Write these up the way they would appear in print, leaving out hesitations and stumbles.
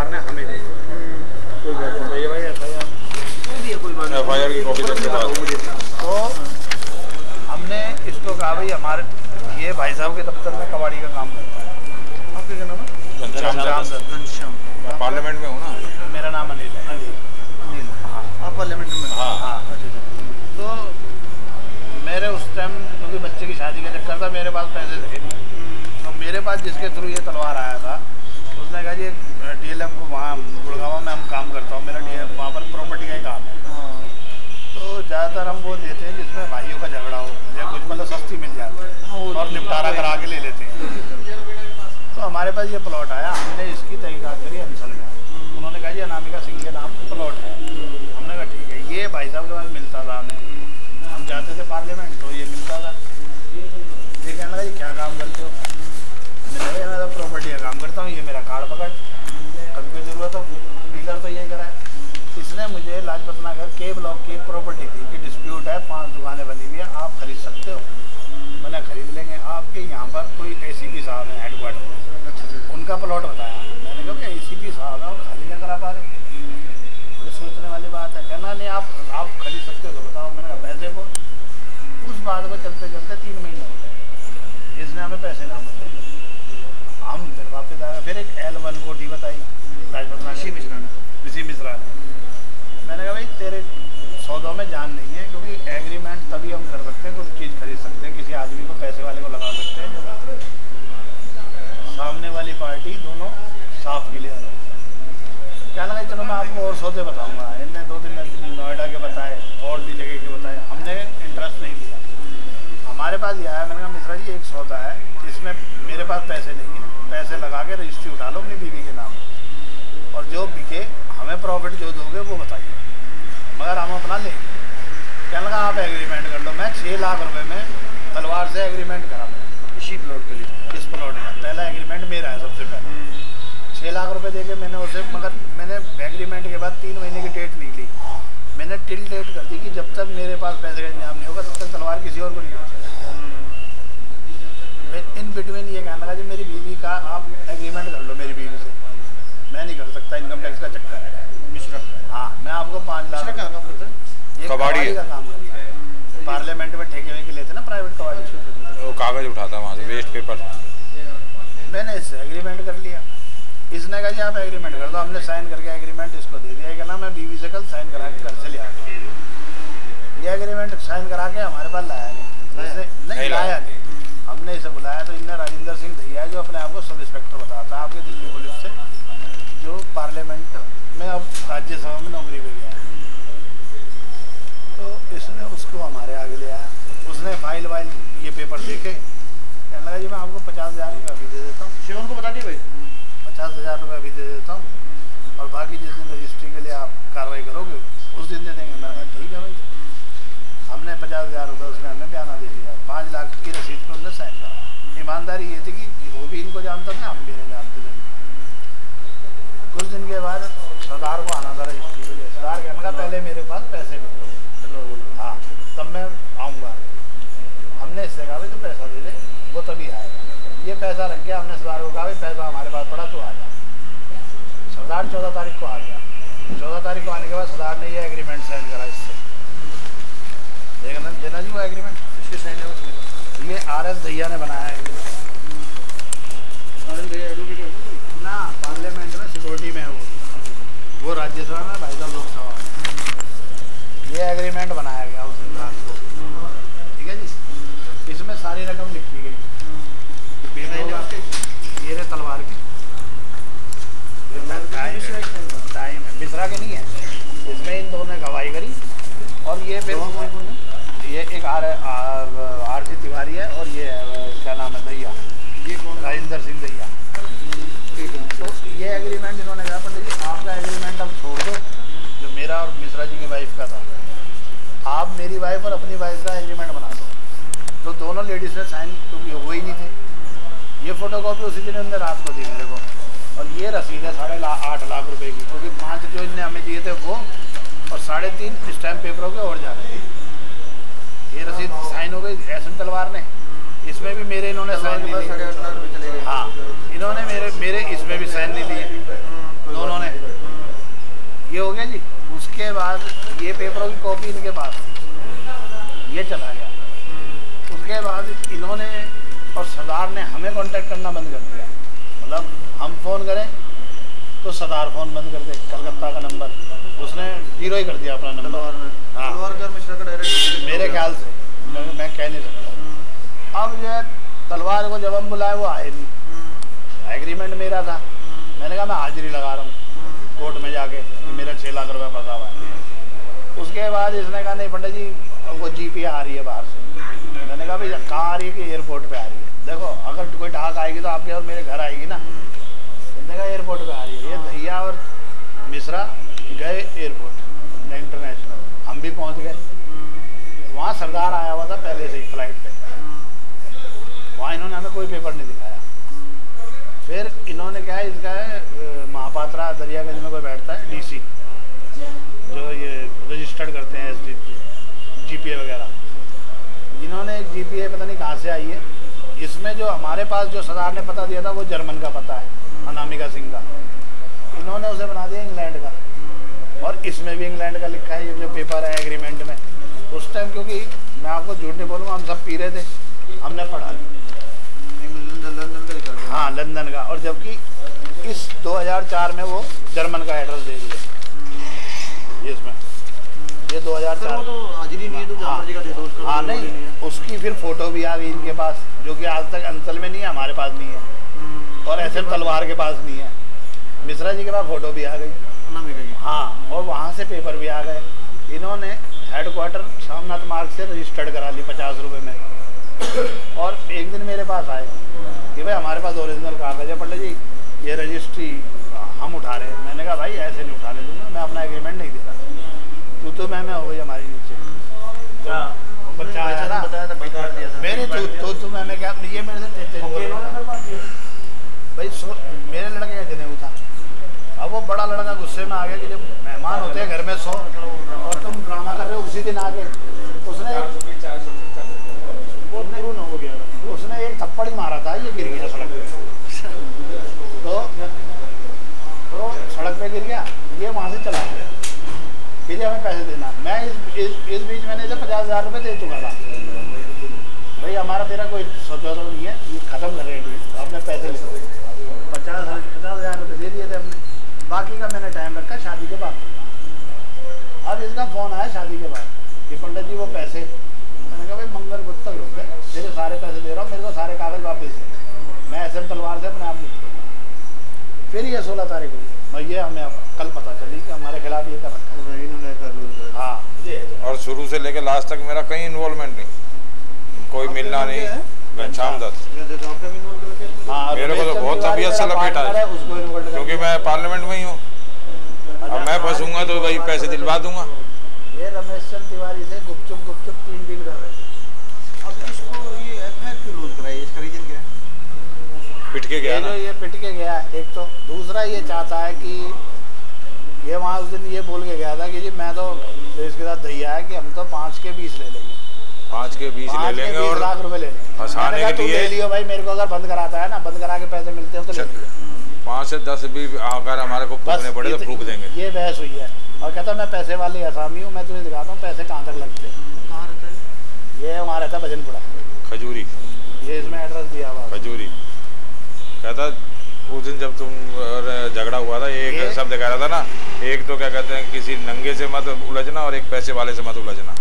तलवार ने हमें दी। कोई बात नहीं भाई, FIR की कॉपी देने के बाद तो हमने इसको कहा भाई हमारे ये भाई साहब के दफ्तर में कबाड़ी का काम करता है। आपका क्या नाम है? घनश्याम, मैं पार्लियामेंट में हूँ ना। मेरा नाम अनिल है। अनिल, हाँ आप पार्लियामेंट में? हाँ हाँ। तो मेरे उस टाइम क्योंकि बच्चे की शादी का चक्कर था, मेरे पास पैसे थे नहीं, तो मेरे पास जिसके थ्रू ये तलवार आया था उसने कहा जी DLF वहाँ गुड़गांव में हम काम करता हूँ, मेरा DLF वहाँ पर प्रॉपर्टी का ही काम है। तो ज़्यादातर हम वो देते हैं जिसमें भाइयों का झगड़ा हो या कुछ मतलब सस्ती मिल जाती है और निपटारा करा के ले लेते हैं। तो हमारे पास ये प्लॉट आया, हमने इसकी तहकीकात करी अंचल में। उन्होंने कहा जी अनामिका सिंह के नाम प्लॉट है। हमने कहा ठीक है। ये भाई साहब के पास मिलता था, हमें हम जाते थे पार्लियामेंट तो ये मिलता था। ये कहने लगा जी क्या काम करते हो? मैंने कहा मैं तो प्रॉपर्टी का काम करता हूँ, ये मेरा कार्ड पकड़, कभी कोई ज़रूरत हो डीलर तो यही करा है। इसने मुझे लाजपत नगर के ब्लॉक की एक प्रॉपर्टी थी कि डिस्प्यूट है, 5 दुकानें बनी हुई है, आप खरीद सकते हो। मैंने खरीद लेंगे। आपके यहाँ पर कोई ACP साहब हैं हेडक्वार्टर, उनका प्लॉट बताया। मैंने कहा ACP साहब है और खाली क्या करा पा रहे? मुझे सोचने वाली बात है। कहना नहीं आप खरीद सकते हो तो बताओ। मैंने कहा पैसे को। उस बात को चलते चलते 3 महीने हो गए, इसने हमें पैसे ना बताए। हम फिर वापस आए, फिर एक L1 कोठी बताई लाजपत नगर ऋषि मिश्रा ने। मैंने कहा भाई तेरे सौदों में जान नहीं है, क्योंकि एग्रीमेंट तभी हम कर सकते हैं, कुछ चीज़ खरीद सकते हैं, किसी आदमी को पैसे वाले को लगा सकते हैं जब सामने वाली पार्टी दोनों साफ क्लियर हो। क्या लगा चलो मैं आपको और सौदे बताऊंगा। इनने 2-3 नोएडा के बताए और भी जगह के बताए, हमने इंटरेस्ट नहीं लिया। हमारे पास ये आया, मैंने कहा मिश्रा जी एक सौदा है, इसमें मेरे पास पैसे नहीं है, पैसे लगा के रजिस्ट्री उठा लो अपनी बीवी के नाम और जो बिके हमें प्रॉफिट जो दोगे वो बताइए, मगर हम अपना लेंगे। क्या लगा आप एग्रीमेंट कर लो। मैं 6 लाख रुपए में तलवार से एग्रीमेंट करा इसी प्लॉट के लिए। इस प्लॉट का पहला एग्रीमेंट मेरा है सबसे पहले। 6 लाख रुपए देके मैंने उसे, मगर मैंने एग्रीमेंट के बाद 3 महीने की डेट नहीं ली। मैंने टिल डेट कर दी कि जब तक मेरे पास पैसे का इंतजाम नहीं होगा तब तक तलवार किसी और को नहीं बेचेगा। इन बिटवीन ये कहना लगा जी मेरी बीवी का आप एग्रीमेंट कर लो मेरी बीवी से। मैं नहीं कर सकता, इनकम टैक्स का चक्कर है। मिश्रा? हाँ, मैं आपको 5 लाख क्या काम करता है? ये कबाड़ी का काम करता है। पार्लियामेंट में ठेके वेके लेते ना प्राइवेट कबाड़ी, वो कागज़ उठाता वहाँ से, वेस्ट पेपर। मैंने इससे एग्रीमेंट कर लिया। इसने कहा जी आप एग्रीमेंट कर दो। हमने साइन करके एग्रीमेंट इसको दे दिया। कहना मैं बीवी से कल साइन करा के घर से ले आया। ये एग्रीमेंट साइन करा के हमारे पास लाया नहीं, लाया नहीं। हमने इसे बुलाया तो इनने राजेंद्र सिंह दैया जो अपने आप को सब इंस्पेक्टर बताता है आपके दिल्ली पुलिस से, जो पार्लियामेंट में अब राज्यसभा में नौकरी पे गया है। तो इसने उसको हमारे आगे ले आया। उसने फाइल वाइल ये पेपर देखे, कहने लगा जी मैं आपको 50,000 रुपये अभी दे देता हूँ। शिवन को बता दिए भाई 50,000 रुपये अभी दे देता हूँ और बाकी जिस दिन रजिस्ट्री के लिए आप कार्रवाई करोगे उस दिन दे देंगे। मैंने कहा ठीक है भाई। हमने 50,000 रुपये उसने हमें बयाना दे दिया। 5 लाख की रसीद पर उन्होंने साइन करा। ईमानदारी ये थी कि वो भी इनको जानता था, हम भी नहीं जानते थे। कुछ दिन के बाद सरदार को आना था रजिस्ट्री के लिए। सरदार कहने का पहले मेरे पास पैसे मिल दो, हाँ तब मैं आऊँगा। हमने इससे कहा भाई तो पैसा दे दे, वो तभी आएगा। ये पैसा रख गया। हमने सरदार को कहा भाई पैसा हमारे पास पड़ा तो आ जा। सरदार 14 तारीख को आ गया। 14 तारीख को आने के बाद सरदार ने ये एग्रीमेंट साइन करा इससे। देना जी वो एग्रीमेंट इसके साइन है उसमें। ये RS दैया ने बनाया है ना, पार्लियामेंट में सिक्योरिटी में है वो राज्यसभा में, भाई साहब लोकसभा में। ये एग्रीमेंट बनाया गया उस दिन रात को, ठीक है जी। इसमें सारी रकम लिखी गई। ये रे तलवार की टाइम है, मिश्रा के नहीं है। इसमें इन दोनों ने गवाही करी और ये फिर ये एक RC तिवारी है और ये क्या नाम है दैया, ये कौन? राजेंद्र सिंह दैया। तो ये एग्रीमेंट इन्होंने कहा पंडित जी आपका एग्रीमेंट अब छोड़ दो जो मेरा और मिश्रा जी की वाइफ का था, आप मेरी वाइफ और अपनी वाइफ का एग्रीमेंट बना दो। तो दोनों लेडीज ने साइन, क्योंकि वो ही नहीं थे। ये फोटोकॉपी उसी दिन उन्होंने रात को दी मेरे को और ये रसीद है 8.5 लाख रुपए की, क्योंकि 5 जो इनने हमें दिए थे वो और 3.5 स्टैम्प पेपरों के और जा रहे थे। ये रसीद साइन हो गई SM तलवार ने, इसमें भी मेरे इन्होंने साइन नहीं लिए। हाँ, इन्होंने मेरे इसमें भी साइन नहीं लिए, दोनों उसके बाद ये पेपरों की कॉपी इनके पास थी, ये चला गया। उसके बाद इन्होंने और सरदार ने हमें कांटेक्ट करना बंद कर दिया। मतलब हम फ़ोन करें तो सरदार फ़ोन बंद कर दे, कलकत्ता का नंबर उसने 0 ही कर दिया अपना नंबर। तलवार में हाँ। तलवार का मिश्रा का डायरेक्ट मेरे ख्याल से मैं कह नहीं सकता। अब ये तलवार को जब हम बुलाए वो आए नहीं। एग्रीमेंट मेरा था, मैंने कहा मैं हाजिरी लगा रहा हूँ कोर्ट में जाके कि मेरा 6 लाख रुपये फंसा हुआ है। उसके बाद इसने कहा नहीं पंडित जी वो जीपी आ रही है बाहर से। मैंने कहा भाई कहाँ आ रही है कि एयरपोर्ट पे आ रही है। देखो अगर कोई डाक आएगी तो आपके और मेरे घर आएगी ना। मैंने कहा एयरपोर्ट पे आ रही है। ये भैया और मिश्रा गए एयरपोर्ट इंटरनेशनल, हम भी पहुँच गए। वहाँ सरदार आया हुआ था पहले से ही फ्लाइट पे। वहाँ इन्होंने हमें कोई पेपर नहीं दिखाया। फिर इन्होंने क्या है इसका है महापात्रा दरियागंज में कोई बैठता है डीसी जो ये रजिस्टर्ड करते हैं जीपीए वगैरह। इन्होंने एक जीपीए पता नहीं कहाँ से आई है, इसमें जो हमारे पास जो सरदार ने पता दिया था वो जर्मन का पता है, अनामिका सिंह का। इन्होंने उसे बना दिया इंग्लैंड का, और इसमें भी इंग्लैंड का लिखा है ये जो पेपर है एग्रीमेंट में। उस टाइम क्योंकि मैं आपको झूठ नहीं बोलूँगा, हम सब पी रहे थे, हमने पढ़ा लंदन का लिखा है। हाँ लंदन का। और जबकि इस 2004 में वो जर्मन का एड्रेस दे दिया इसमें, ये 2004। वो तो हाजिरी नहीं है तो जहाँ मर्जी का दे दो उसका। हाँ नहीं, उसकी फिर फोटो भी आ गई इनके पास, जो कि आज तक अंचल में नहीं है, हमारे पास नहीं है, और ऐसे तलवार के पास नहीं है। मिश्रा जी के पास फोटो भी आ गई अनामिका की। हाँ, और वहाँ से पेपर भी आ गए। इन्होंने हेडक्वार्टर सामनाथ मार्ग से रजिस्टर्ड करा ली 50 रुपये में। और एक दिन मेरे पास आए कि भाई हमारे पास ओरिजिनल कागज है पंडित जी, ये रजिस्ट्री हम उठा रहे हैं। मैंने कहा भाई ऐसे नहीं उठाने दूंगा, मैं अपना एग्रीमेंट नहीं देता। तू तो मैं हो गई हमारी नीचे बच्चा आया ना, बताया था भाई कर दिया था मेरी तो मैं क्या ये मेरे से भाई मेरे लड़के का जनेऊ था। अब वो बड़ा लड़का गुस्से में आ गया कि जब मेहमान होते हैं घर में 100 और तुम ड्रामा कर रहे हो, उसी दिन आ गए। उसने एक थप्पड़ ही मारा था, ये गिर गया सड़क पे। तो सड़क पे गिर गया, ये वहाँ से चला गया। फिर हमें पैसे देना। मैं इस बीच मैंने इसे 50,000 रुपये दे चुका था। भाई हमारा तेरा कोई सोचा तो नहीं है, ये ख़त्म कर रहे हैं, आपने पैसे ले 50,000 रुपये दे दिए थे हमने। बाकी का मैंने टाइम रखा शादी के बाद। अब इसका फ़ोन आया शादी के बाद कि पंडित जी वो पैसे। मैंने कहा भाई मंगल बुध तक रुक गए, तेरे सारे पैसे दे रहा हूँ, मेरे को सारे कागज़ वापस दे। मैं SM तलवार से अपने आप निकलूँगा। फिर ये 16 तारीख हुई, मैं ये हमें कल पता चली कि हमारे खिलाफ ये कर रखा है। इन्होंने हाँ, और शुरू से लेकर लास्ट तक मेरा कहीं इन्वॉल्वमेंट नहीं, कोई मिलना नहीं। घनश्याम दत्त हाँ, मेरे को तो बहुत तबीयत से लपेटा है, क्योंकि मैं पार्लियामेंट में ही हूँ। अब मैं फंसूंगा तो भाई पैसे दिलवा दूंगा। ये रमेश चंद्र तिवारी से गुपचुप 3 डील कर रहे थे। अब इसको ये एफआईआर क्यों लूज कराई, इसका रीजन क्या है? पिट के गया ये ना, जो ये पिट के गया एक तो, दूसरा ये चाहता है कि ये वहाँ उस दिन ये बोल के गया था कि जी मैं तो इसके साथ दैया है कि हम तो 5 के 20 ले लेंगे, 5 के 20 ले लेंगे 20 और लाख रुपए ले लेंगे। फंसाने के लिए ले लियो भाई, मेरे को अगर बंद कराता है ना, बंद करा के पैसे मिलते हैं तो ले लियो। 5 से 10 भी अगर हमारे को फूकने पड़े तो फूक देंगे। ये बहस हुई है। और कहता मैं पैसे वाली आसामी हूँ, मैं तुझे दिखाता हूँ पैसे कहाँ तक लगते हैं। कहाँ रहता है ये वहाँ रहता भजनपुरा, खजूरी, ये इसमें एड्रेस दिया हुआ। खजूरी कहता उस दिन जब तुम झगड़ा हुआ था, एक शब्द कह रहा था ना, एक तो क्या कहते हैं किसी नंगे से मत उलझना और एक पैसे वाले से मत उलझना।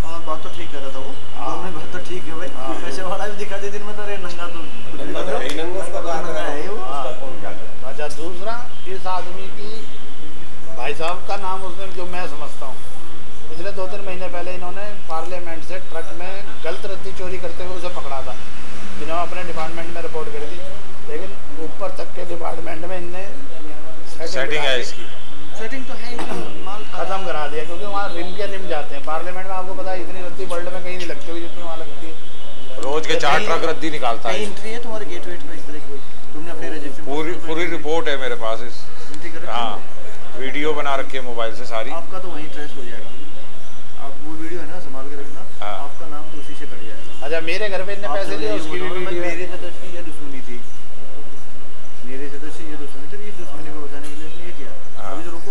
और बात तो ठीक कर रहा था वो, दोनों बात तो ठीक है भाई। पैसे वाला भी दिखा दे दिन में तो अरे नंगा तो अच्छा। दूसरा इस आदमी की भाई साहब का नाम उसने जो मैं समझता हूँ, पिछले 2-3 महीने पहले इन्होंने पार्लियामेंट से ट्रक में गलत रद्दी चोरी करते हुए उसे पकड़ा था, जिन्होंने अपने डिपार्टमेंट में रिपोर्ट करी थी। लेकिन ऊपर तक के डिपार्टमेंट में इनने सेटिंग है इसकी, सेटिंग तो है, माल खत्म करा दिया। क्योंकि वहाँ रिम के रिम जाते हैं पार्लियामेंट में, आपको पता है इतनी रद्दी वर्ल्ड में कहीं नहीं लगती हुई जितनी वहाँ लगती है। रोज के 4 ट्रक रद्दी निकालता है। एंट्री है तुम्हारे गेट वेट पे इस तरह की? तुमने अपने रजिस्ट्रेशन पूरी रिपोर्ट है मेरे पास इस। हाँ, वीडियो बना रखी है मोबाइल से सारी। आपका तो वहीं ट्रेस हो जाएगा। आप वो वीडियो है ना संभाल के रखना, आपका नाम तो उसी से कट जाएगा। अच्छा, मेरे घर पे इतने पैसे लिए, उसकी भी वीडियो। मेरे से तो इसकी ये दुश्मनी थी, मेरे से तो इसकी ये दुश्मनी थी, इस दुश्मनी को बचाने के लिए इसने ये किया। अभी तो रुको,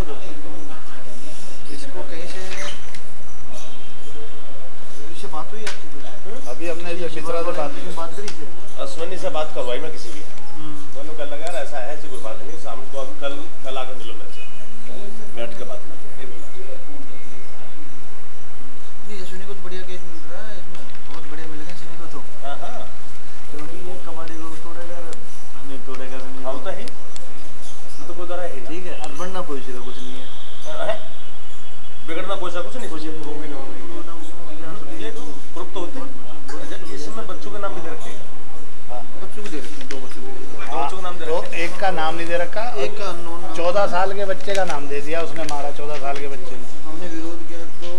कोई तरह है ठीक है, और बनना कोई सी का कुछ नहीं है, बिगड़ना कोई सा कुछ नहीं, कुछ प्रूव भी नहीं होगा, ये प्रूफ तो होते हैं। इसमें बच्चों के नाम भी दे रखे हैं, बच्चों को दे रखे हैं, 2 बच्चों को दे रखे हैं। बच्चों के नाम दे तो रखे हैं। एक का नाम नहीं दे रखा, एक का अननोन नाम, 14 साल के बच्चे का नाम दे दिया उसने, मारा 14 साल के बच्चे ने। हमने विरोध किया तो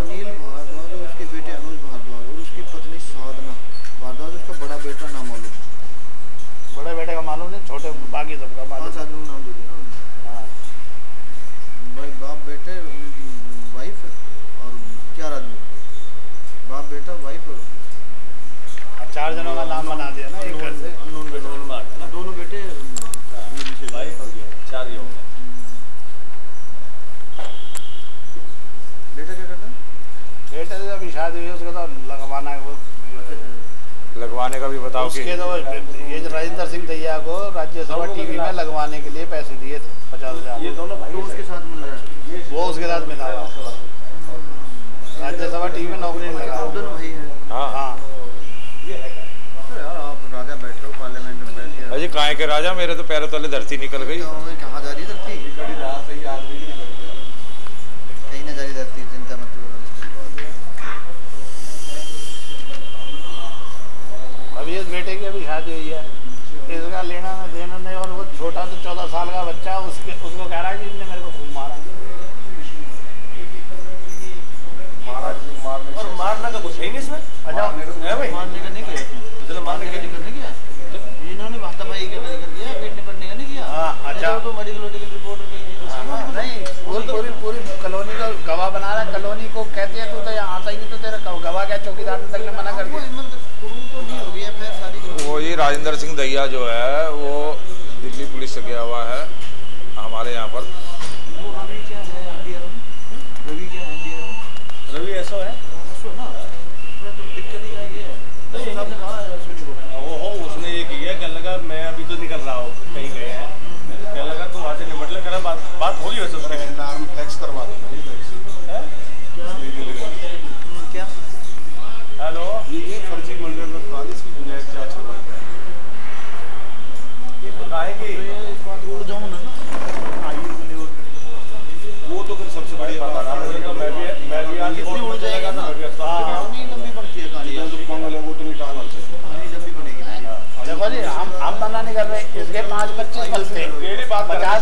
अनिल भारद्वाज और उसके बेटे अनुज भारद्वाज और उसकी पत्नी साधना भारद्वाज, उसका बड़ा बेटा नाम मालूम, बड़े बेटे का मालूम नहीं, छोटे बाकी सबका मालूम। 5 आदमियों को नाम दे दिया ना उन्होंने। हाँ। भाई बाप बेटे वाइफ और 4 आदमी, बाप बेटा वाइफ और 4 जनों का नाम बना दिया ना एक घर से। अननोन बेटा, दोनों बेटे वाइफ हो गया, 4 ही हो गए। बेटा क्या करता है? बेटे से अभी शादी हुई है, उसका तो लगवाना है वो, लगवाने का भी बताओ कि उसके तो ये जो राजेंद्र सिंह दैया को राज्यसभा टीवी में लगवाने के लिए पैसे दिए थे 50,000। ये दोनों भाई तो उसके साथ मिल रहा है, वो उसके साथ मिला हुआ, राज्यसभा टीवी में नौकरी नहीं लगा। दोनों भाई हैं। हाँ हाँ, तो यार आप राजा बैठे हो पार्लियामेंट में बैठ के, अजी काय के राजा, मेरे तो पैरों तले धरती निकल गई। कहाँ जा रही धरती, कहीं ना जा रही धरती, चिंता मत करो। अभी इस बेटे की अभी शादी हुई है, इसका लेना ना देना नहीं, और वो छोटा तो 14 साल का बच्चा है, उसको कह रहा है कि इनने मेरे को खूब मारा। और मारना का कुछ है नहीं इसमें। अच्छा है भाई, मारने का नहीं किया इसने, इतना मारने का जिक्र नहीं किया, इन्होंने हाथापाई का जिक्र किया, पेट करने का नहीं किया। हाँ, अच्छा। तो मेडिकल रिपोर्ट नहीं, पूरी कॉलोनी का गवाह बना रहा है, कॉलोनी को कहती है तू तो यहाँ आता ही नहीं, तो तेरा गवाह क्या चौकीदार ने तक ने मना कर दिया। तो नहीं हो गया फिर सारी। वो ये राजेंद्र सिंह दैया जो है वो दिल्ली पुलिस से गया हुआ है हमारे यहाँ पर। वो रवि क्या है एनडीआर में, रवि क्या है एनडीआर में, रवि ऐसा है उसको ना तो दिक्कत ही क्या है, नहीं आपने कहा है उसने ये किया, कहने लगा मैं अभी तो निकल रहा हूँ, कहीं गए हैं, कहने लगा तो वहाँ से निपट ले, करा बात होगी वैसे उसके नाम फ्लैक्स करवा दो क्या। हेलो, ये फर्जी मंडल में खालिश की गुंजाइश क्या चल रही है? ये तो काहेगी इस बात उड़ जाऊँ ना वो तो फिर सबसे बड़ी बात है। तो मैं भी आगे कितनी उड़ जाएगा ना, कहानी लंबी पड़ती है, कहानी जो पंगल है वो तो निकाल सकते। कहानी लंबी बनेगी ना। देखो जी, हम मना नहीं कर रहे, इसके 5-25 बलते, मेरी बात 50